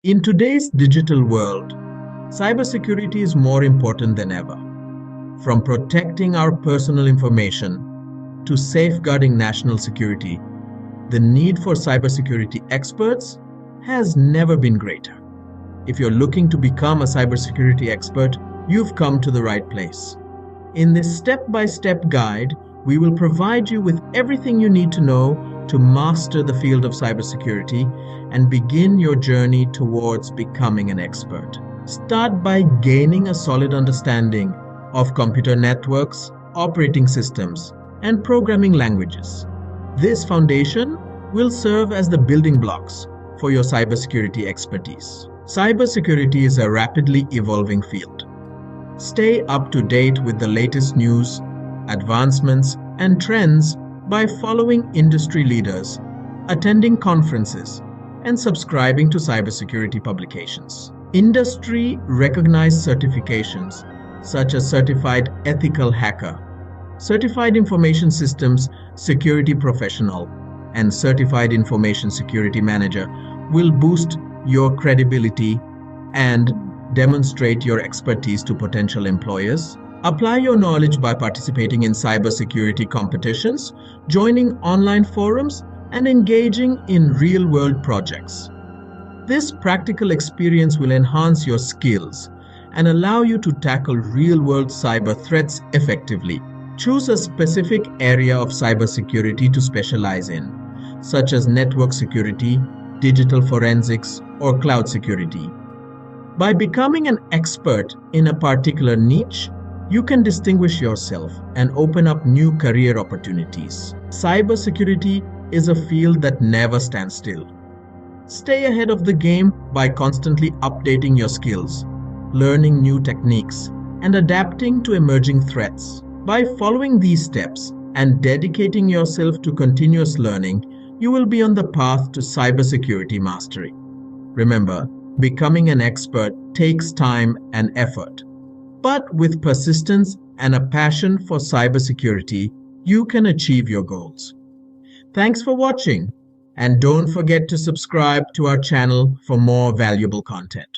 In today's digital world, cybersecurity is more important than ever. From protecting our personal information to safeguarding national security, the need for cybersecurity experts has never been greater. If you're looking to become a cybersecurity expert, you've come to the right place. In this step-by-step guide, we will provide you with everything you need to know to master the field of cybersecurity and begin your journey towards becoming an expert. Start by gaining a solid understanding of computer networks, operating systems, and programming languages. This foundation will serve as the building blocks for your cybersecurity expertise. Cybersecurity is a rapidly evolving field. Stay up to date with the latest news, advancements, and trends by following industry leaders, attending conferences, and subscribing to cybersecurity publications. Industry-recognized certifications such as Certified Ethical Hacker, Certified Information Systems Security Professional, and Certified Information Security Manager will boost your credibility and demonstrate your expertise to potential employers. Apply your knowledge by participating in cybersecurity competitions, joining online forums, and engaging in real-world projects. This practical experience will enhance your skills and allow you to tackle real-world cyber threats effectively. Choose a specific area of cybersecurity to specialize in, such as network security, digital forensics, or cloud security. By becoming an expert in a particular niche, you can distinguish yourself and open up new career opportunities. Cybersecurity is a field that never stands still. Stay ahead of the game by constantly updating your skills, learning new techniques, and adapting to emerging threats. By following these steps and dedicating yourself to continuous learning, you will be on the path to cybersecurity mastery. Remember, becoming an expert takes time and effort. But with persistence and a passion for cybersecurity, you can achieve your goals. Thanks for watching, and don't forget to subscribe to our channel for more valuable content.